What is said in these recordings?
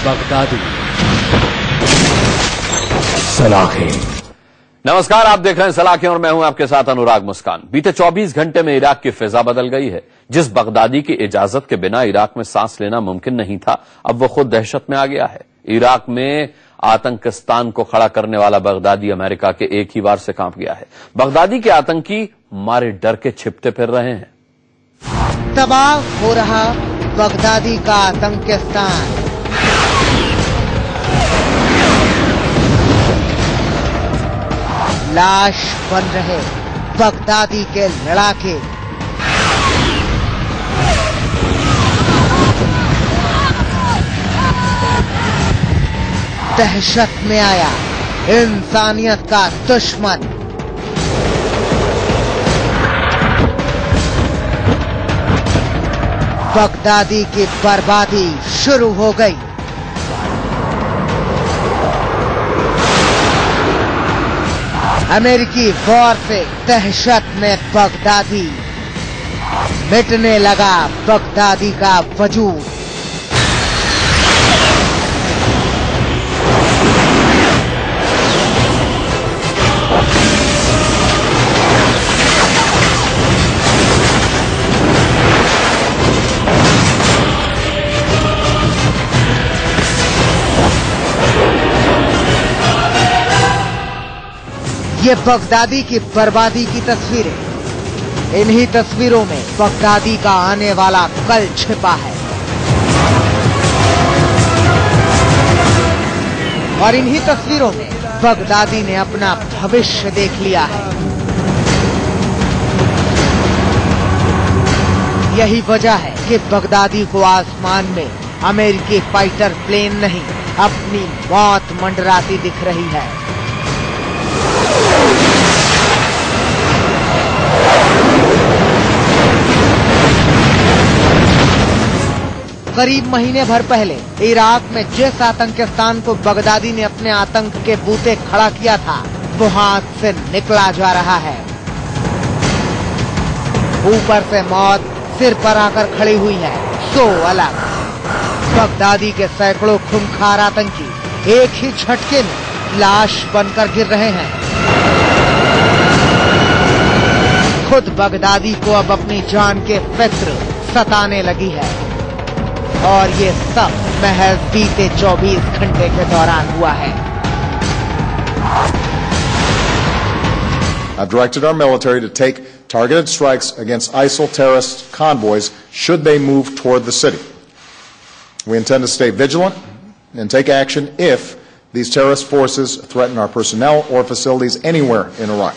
Baghdadi सलाखें। नमस्कार, आप देख रहे हैं सलाखें और मैं हूं आपके साथ अनुराग मुस्कान। बीते 24 घंटे में इराक की फिजा बदल गई है। जिस बगदादी की इजाजत के बिना इराक में सांस लेना मुमकिन नहीं था, अब वो खुद दहशत में आ गया है। इराक में आतंकिस्तान को खड़ा करने वाला बगदादी अमेरिका के एक ही वार से कांप गया है। बगदादी के आतंकी मारे डर के छिपते फिर रहे हैं। तबाह हो रहा बगदादी का आतंकिस्तान। लाश बन रहे बगदादी के लड़ाके। दहशत में आया इंसानियत का दुश्मन। बगदादी की बर्बादी शुरू हो गई। अमेरिकी वॉर से दहशत में बगदादी, मिटने लगा बगदादी का वजूद। ये बगदादी की बर्बादी की तस्वीरें। इन्हीं तस्वीरों में बगदादी का आने वाला कल छिपा है और इन्हीं तस्वीरों में बगदादी ने अपना भविष्य देख लिया है। यही वजह है कि बगदादी को आसमान में अमेरिकी फाइटर प्लेन नहीं, अपनी मौत मंडराती दिख रही है। करीब महीने भर पहले इराक में जिस आतंकिस्तान को बगदादी ने अपने आतंक के बूते खड़ा किया था, वो हाथ से निकला जा रहा है। ऊपर से मौत सिर पर आकर खड़ी हुई है। सो अलग बगदादी के सैकड़ों खूंखार आतंकी एक ही झटके में लाश बनकर गिर रहे हैं। खुद बगदादी को अब अपनी जान के फिक्र सताने लगी है और ये सब महज बीते 24 घंटे के दौरान हुआ है। I've directed our military to take targeted strikes against ISIL terrorist convoys should they move toward the city. We intend to stay vigilant and take action if these terrorist forces threaten our personnel or facilities anywhere in Iraq.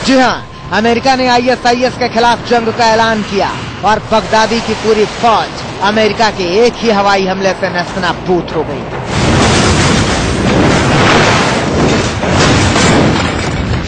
जी हाँ, America ने ISIS के खिलाफ जंग का ऐलान किया और Baghdadi की पूरी फौज अमेरिका के एक ही हवाई हमले से नेस्तनाबूद हो गई।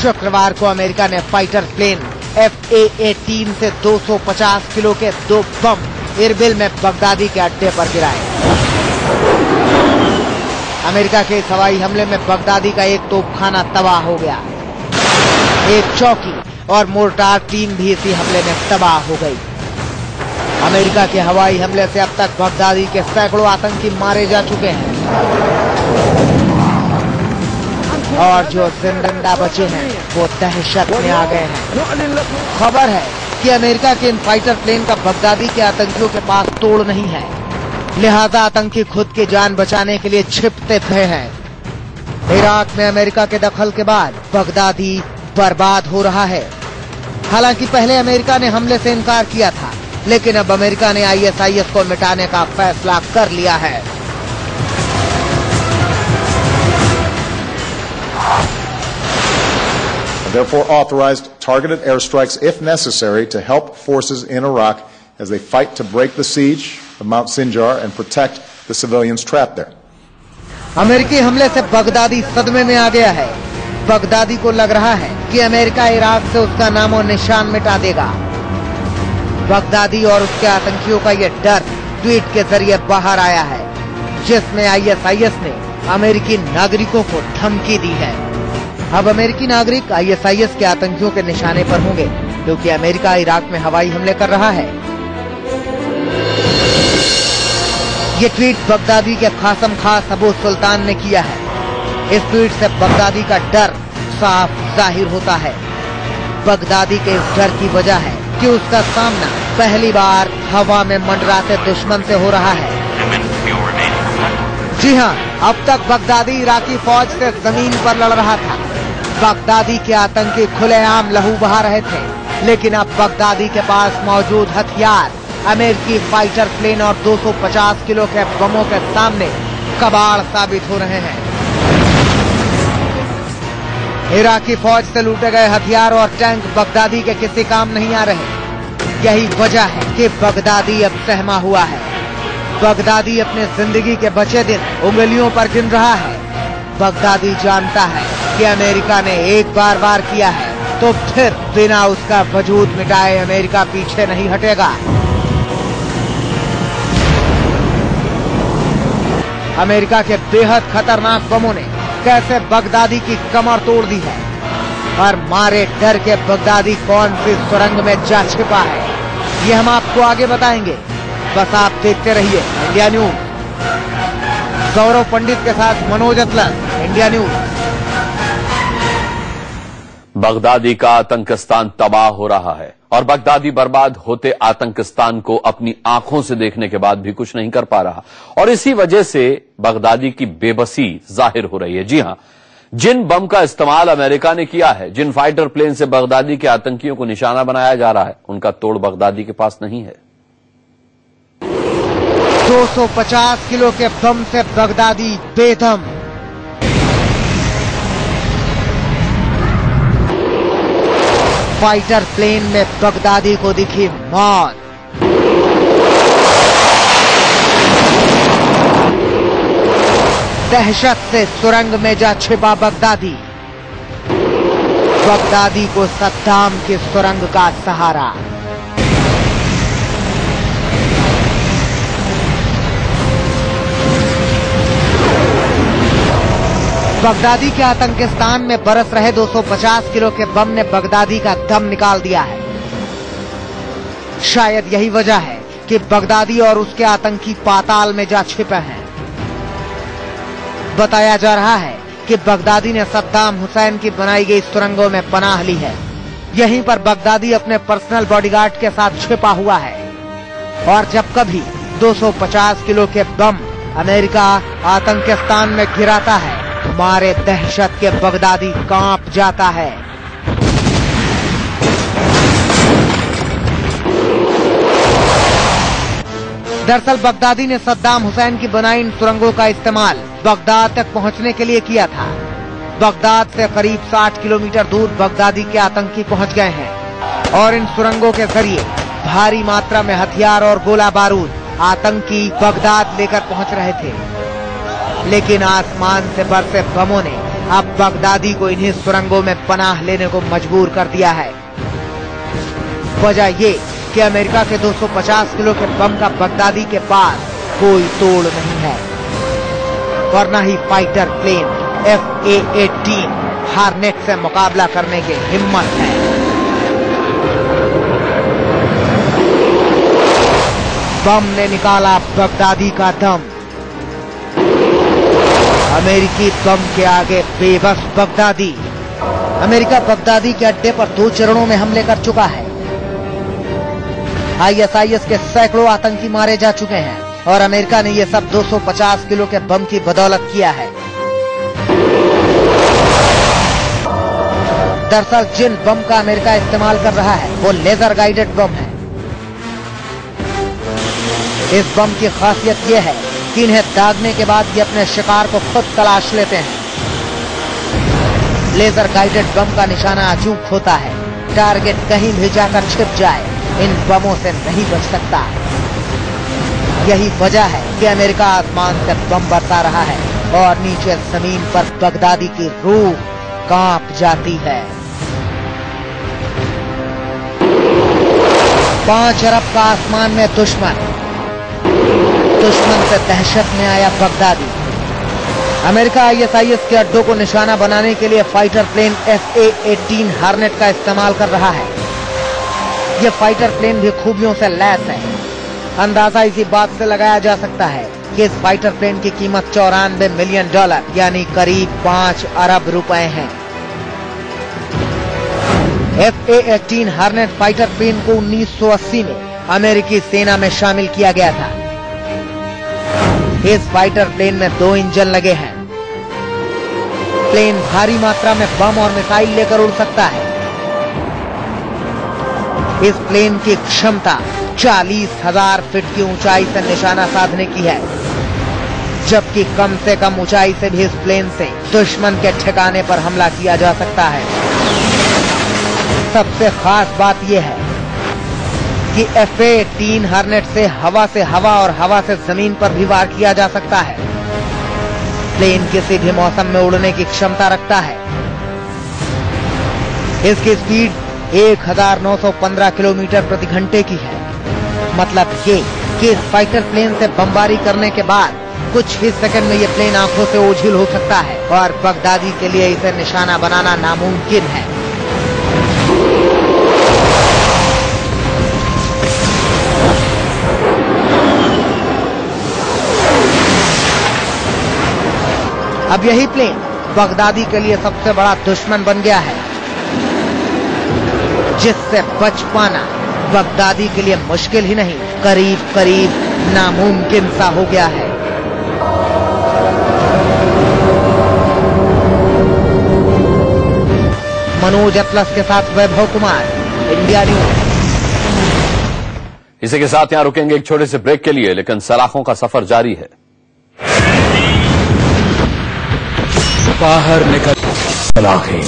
शुक्रवार को अमेरिका ने फाइटर प्लेन FA-18 से 250 किलो के 2 बम इरबिल में बगदादी के अड्डे पर गिराए। अमेरिका के इस हवाई हमले में बगदादी का एक तोपखाना तबाह हो गया। एक चौकी और मोर्टार टीम भी इसी हमले में तबाह हो गई। अमेरिका के हवाई हमले से अब तक बगदादी के सैकड़ों आतंकी मारे जा चुके हैं और जो जिंदा बचे हैं वो दहशत में आ गए हैं। खबर है कि अमेरिका के इन फाइटर प्लेन का बगदादी के आतंकियों के पास तोड़ नहीं है, लिहाजा आतंकी खुद की जान बचाने के लिए छिपते रहे हैं। इराक में अमेरिका के दखल के बाद बगदादी बर्बाद हो रहा है। हालांकि पहले अमेरिका ने हमले से इनकार किया था, लेकिन अब अमेरिका ने ISIS को मिटाने का फैसला कर लिया है। Therefore authorized targeted airstrikes if necessary to help forces in Iraq as they fight to break the siege of Mount Sinjar and protect the civilians trapped there. अमेरिकी हमले से बगदादी सदमे में आ गया है। बगदादी को लग रहा है कि अमेरिका इराक से उसका नामो निशान मिटा देगा। बगदादी और उसके आतंकियों का यह डर ट्वीट के जरिए बाहर आया है, जिसमें ISIS ने अमेरिकी नागरिकों को धमकी दी है। अब अमेरिकी नागरिक ISIS के आतंकियों के निशाने पर होंगे, क्योंकि अमेरिका इराक में हवाई हमले कर रहा है। ये ट्वीट बगदादी के खासम खास अबू सुल्तान ने किया है। इस ट्वीट से बगदादी का डर साफ जाहिर होता है। बगदादी के इस डर की वजह है कि उसका सामना पहली बार हवा में मंडराते दुश्मन से हो रहा है। जी हां, अब तक बगदादी इराकी फौज से जमीन पर लड़ रहा था। बगदादी के आतंकी खुलेआम लहू बहा रहे थे, लेकिन अब बगदादी के पास मौजूद हथियार अमेरिकी फाइटर प्लेन और 250 किलो के बमों के सामने कबाड़ साबित हो रहे हैं। इराकी फौज से लूटे गए हथियार और टैंक बगदादी के किसी काम नहीं आ रहे। यही वजह है कि बगदादी अब सहमा हुआ है। बगदादी अपने जिंदगी के बचे दिन उंगलियों पर गिन रहा है। बगदादी जानता है कि अमेरिका ने एक बार वार किया है तो फिर बिना उसका वजूद मिटाए अमेरिका पीछे नहीं हटेगा। अमेरिका के बेहद खतरनाक बमों ने कैसे बगदादी की कमर तोड़ दी है और मारे डर के बगदादी कौन सी सुरंग में जा छिपा है, ये हम आपको आगे बताएंगे। बस आप देखते रहिए इंडिया न्यूज। गौरव पंडित के साथ मनोज अतलस, इंडिया न्यूज। बगदादी का आतंकिस्तान तबाह हो रहा है और बगदादी बर्बाद होते आतंकिस्तान को अपनी आंखों से देखने के बाद भी कुछ नहीं कर पा रहा और इसी वजह से बगदादी की बेबसी जाहिर हो रही है। जी हां, जिन बम का इस्तेमाल अमेरिका ने किया है, जिन फाइटर प्लेन से बगदादी के आतंकियों को निशाना बनाया जा रहा है, उनका तोड़ बगदादी के पास नहीं है। 250 किलो के बम से बगदादी बेदम। फाइटर प्लेन में बगदादी को दिखी मौत। दहशत से सुरंग में जा छिपा बगदादी। बगदादी को सद्दाम की सुरंग का सहारा। बगदादी के आतंकिस्तान में बरस रहे 250 किलो के बम ने बगदादी का दम निकाल दिया है। शायद यही वजह है कि बगदादी और उसके आतंकी पाताल में जा छिपे हैं। बताया जा रहा है कि बगदादी ने सद्दाम हुसैन की बनाई गई सुरंगों में पनाह ली है। यहीं पर बगदादी अपने पर्सनल बॉडीगार्ड के साथ छिपा हुआ है और जब कभी 250 किलो के बम अमेरिका आतंकिस्तान में गिराता है, मारे दहशत के बगदादी कांप जाता है। दरअसल बगदादी ने सद्दाम हुसैन की बनाई इन सुरंगों का इस्तेमाल बगदाद तक पहुंचने के लिए किया था। बगदाद से करीब 60 किलोमीटर दूर बगदादी के आतंकी पहुंच गए हैं और इन सुरंगों के जरिए भारी मात्रा में हथियार और गोला बारूद आतंकी बगदाद लेकर पहुंच रहे थे। लेकिन आसमान से बरसे बमों ने अब बगदादी को इन्हीं सुरंगों में पनाह लेने को मजबूर कर दिया है। वजह ये कि अमेरिका के 250 किलो के बम का बगदादी के पास कोई तोड़ नहीं है और न ही फाइटर प्लेन F-A-18 हार्नेट से मुकाबला करने की हिम्मत है। बम ने निकाला बगदादी का दम। अमेरिकी बम के आगे बेबस बगदादी। अमेरिका बगदादी के अड्डे पर 2 चरणों में हमले कर चुका है। ISIS के सैकड़ों आतंकी मारे जा चुके हैं और अमेरिका ने ये सब 250 किलो के बम की बदौलत किया है। दरअसल जिन बम का अमेरिका इस्तेमाल कर रहा है वो लेजर गाइडेड बम है। इस बम की खासियत ये है कि इन्हें दागने के बाद ये अपने शिकार को खुद तलाश लेते हैं। लेजर गाइडेड बम का निशाना अचूक होता है। टारगेट कहीं भी जाकर छिप जाए, इन बमों से नहीं बच सकता। यही वजह है कि अमेरिका आसमान से बम बरसा रहा है और नीचे जमीन पर बगदादी की रूह कांप जाती है। 5 अरब का आसमान में दुश्मन से दहशत में आया बगदादी। अमेरिका ISIS के अड्डों को निशाना बनाने के लिए फाइटर प्लेन F-A-18 हार्नेट का इस्तेमाल कर रहा है। यह फाइटर प्लेन भी खूबियों से लैस है। अंदाजा इसी बात से लगाया जा सकता है कि इस फाइटर प्लेन की कीमत $94 मिलियन यानी करीब 5 अरब रुपए है। F/A-18 हार्नेट फाइटर प्लेन को 1980 में अमेरिकी सेना में शामिल किया गया था। इस फाइटर प्लेन में 2 इंजन लगे हैं। प्लेन भारी मात्रा में बम और मिसाइल लेकर उड़ सकता है। इस प्लेन की क्षमता 40,000 फीट की ऊंचाई से निशाना साधने की है, जबकि कम से कम ऊंचाई से भी इस प्लेन से दुश्मन के ठिकाने पर हमला किया जा सकता है। सबसे खास बात यह है कि F/A-18 हार्नेट से हवा और हवा से जमीन पर भी वार किया जा सकता है। प्लेन किसी भी मौसम में उड़ने की क्षमता रखता है। इसकी स्पीड 1915 किलोमीटर प्रति घंटे की है। मतलब ये कि इस फाइटर प्लेन से बमबारी करने के बाद कुछ ही सेकंड में ये प्लेन आंखों से ओझल हो सकता है और बगदादी के लिए इसे निशाना बनाना नामुमकिन है। अब यही प्लेन बगदादी के लिए सबसे बड़ा दुश्मन बन गया है, जिससे बच पाना बगदादी के लिए मुश्किल ही नहीं, करीब नामुमकिन सा हो गया है। मनोज अतलस के साथ वैभव कुमार, इंडिया न्यूज। इसी के साथ यहां रुकेंगे एक छोटे से ब्रेक के लिए, लेकिन सलाखों का सफर जारी है। बाहर निकल सलाखें।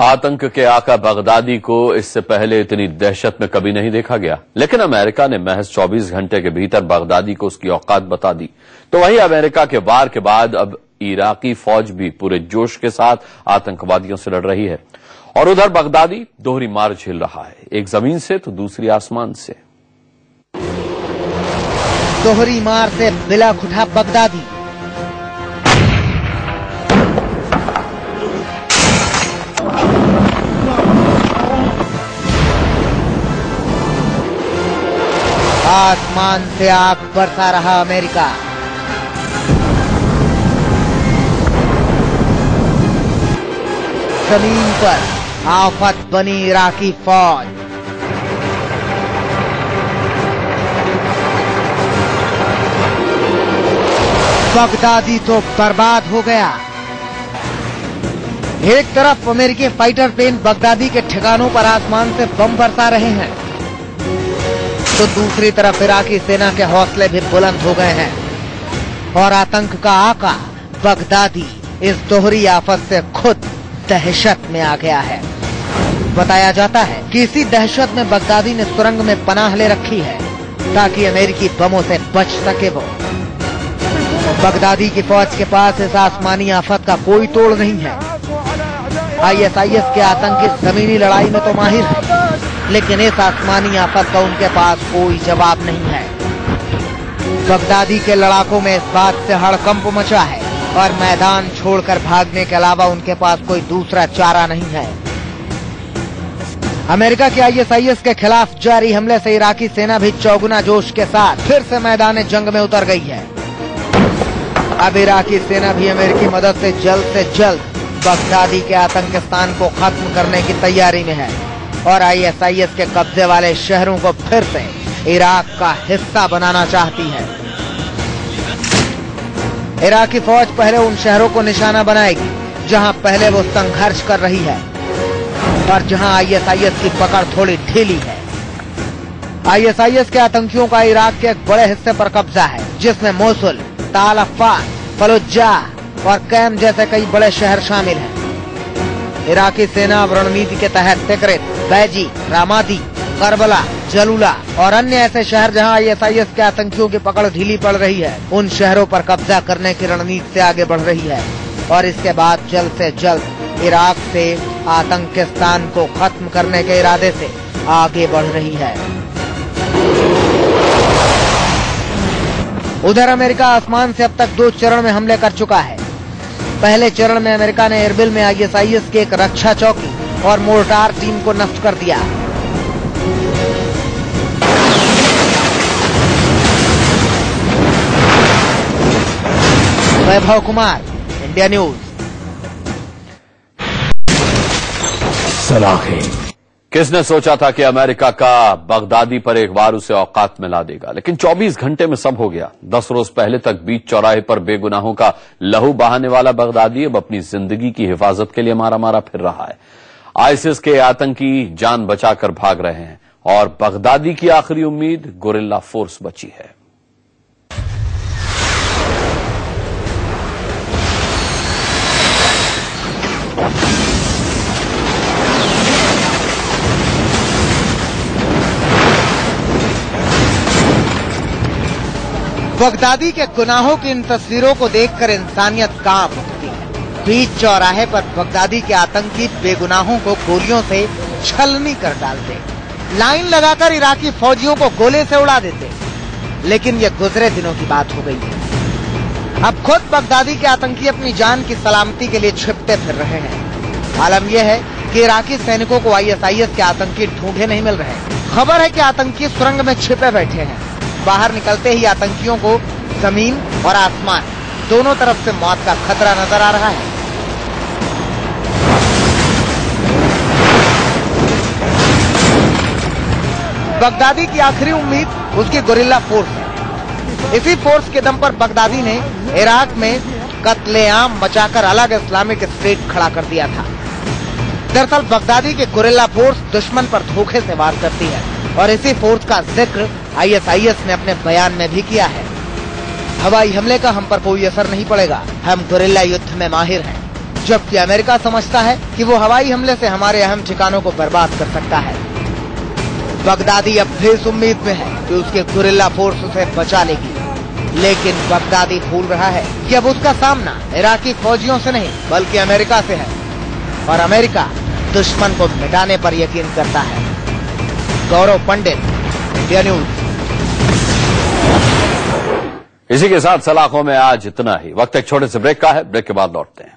आतंक के आका बगदादी को इससे पहले इतनी दहशत में कभी नहीं देखा गया, लेकिन अमेरिका ने महज 24 घंटे के भीतर बगदादी को उसकी औकात बता दी। तो वहीं अमेरिका के वार के बाद अब इराकी फौज भी पूरे जोश के साथ आतंकवादियों से लड़ रही है, और उधर बगदादी दोहरी मार झेल रहा है, एक जमीन से तो दूसरी आसमान से। दोहरी मार से बिलख उठा बगदादी। आसमान से आग बरसा रहा अमेरिका। जमीन पर आफत बनी इराकी फौज। बगदादी तो बर्बाद हो गया। एक तरफ अमेरिकी फाइटर प्लेन बगदादी के ठिकानों पर आसमान से बम बरसा रहे हैं, तो दूसरी तरफ इराकी सेना के हौसले भी बुलंद हो गए हैं और आतंक का आका बगदादी इस दोहरी आफत से खुद दहशत में आ गया है। बताया जाता है कि इसी दहशत में बगदादी ने सुरंग में पनाह ले रखी है ताकि अमेरिकी बमों से बच सके। वो बगदादी की फौज के पास इस आसमानी आफत का कोई तोड़ नहीं है। ISIS के आतंकी जमीनी लड़ाई में तो माहिर है, लेकिन इस आसमानी आफत का उनके पास कोई जवाब नहीं है। बगदादी के लड़ाकों में इस बात से हड़कंप मचा है और मैदान छोड़कर भागने के अलावा उनके पास कोई दूसरा चारा नहीं है। अमेरिका के ISIS के खिलाफ जारी हमले से इराकी सेना भी चौगुना जोश के साथ फिर से मैदान जंग में उतर गई है। अब इराकी सेना भी अमेरिकी मदद से जल्द बगदादी के आतंकिस्तान को खत्म करने की तैयारी में है और ISIS के कब्जे वाले शहरों को फिर से इराक का हिस्सा बनाना चाहती है। इराकी फौज पहले उन शहरों को निशाना बनाएगी जहां पहले वो संघर्ष कर रही है और जहां ISIS की पकड़ थोड़ी ढीली है। ISIS के आतंकियों का इराक के एक बड़े हिस्से पर कब्जा है, जिसमें मोसुल, ताल अफ़्फ़ार, फलुज्जाह और कैम जैसे कई बड़े शहर शामिल हैं। इराकी सेना रणनीति के तहत तिकरित, बैजी, रामादी, करबला, जलूला और अन्य ऐसे शहर जहां ISIS के आतंकियों की पकड़ ढीली पड़ रही है, उन शहरों पर कब्जा करने की रणनीति से आगे बढ़ रही है और इसके बाद जल्द से जल्द इराक से आतंकिस्तान को खत्म करने के इरादे से आगे बढ़ रही है। उधर अमेरिका आसमान से अब तक 2 चरण में हमले कर चुका है। पहले चरण में अमेरिका ने एरबिल में ISIS की एक रक्षा चौकी और मोर्टार टीम को नष्ट कर दिया। Vaibhav Kumar, India news. किसने सोचा था कि अमेरिका का बगदादी पर एक बार उसे औकात में ला देगा, लेकिन 24 घंटे में सब हो गया। 10 रोज पहले तक बीच चौराहे पर बेगुनाहों का लहू बहाने वाला बगदादी अब अपनी जिंदगी की हिफाजत के लिए मारा मारा फिर रहा है। आईसिस के आतंकी जान बचाकर भाग रहे हैं और बगदादी की आखिरी उम्मीद गोरिल्ला फोर्स बची है। बगदादी के गुनाहों की इन तस्वीरों को देखकर इंसानियत कांप उठती है। बीच चौराहे पर बगदादी के आतंकी बेगुनाहों को गोलियों से छलनी कर डालते, लाइन लगाकर इराकी फौजियों को गोले से उड़ा देते। लेकिन ये गुजरे दिनों की बात हो गई है। अब खुद बगदादी के आतंकी अपनी जान की सलामती के लिए छिपते फिर रहे हैं। आलम यह है कि इराकी सैनिकों को आईएसआईएस के आतंकी ढूंढे नहीं मिल रहे। खबर है कि आतंकी सुरंग में छिपे बैठे हैं। बाहर निकलते ही आतंकियों को जमीन और आसमान दोनों तरफ से मौत का खतरा नजर आ रहा है। बगदादी की आखिरी उम्मीद उसकी गोरिल्ला फोर्स है। इसी फोर्स के दम पर बगदादी ने इराक में कत्लेआम मचाकर अलग इस्लामिक स्टेट खड़ा कर दिया था। दरअसल बगदादी की गोरिल्ला फोर्स दुश्मन पर धोखे से वार करती है और इसी फोर्स का जिक्र आईएसआईएस ने अपने बयान में भी किया है। हवाई हमले का हम पर कोई असर नहीं पड़ेगा, हम गोरिल्ला युद्ध में माहिर हैं। जबकि अमेरिका समझता है कि वो हवाई हमले से हमारे अहम ठिकानों को बर्बाद कर सकता है। बगदादी अब भी इस उम्मीद में है कि उसके गोरिल्ला फोर्स उसे बचा लेगी, लेकिन बगदादी भूल रहा है कि अब उसका सामना इराकी फौजियों से नहीं बल्कि अमेरिका से है और अमेरिका दुश्मन को मिटाने पर यकीन करता है। गौरव पंडित, इंडिया न्यूज। इसी के साथ सलाखों में आज इतना ही। वक्त एक छोटे से ब्रेक का है, ब्रेक के बाद लौटते हैं।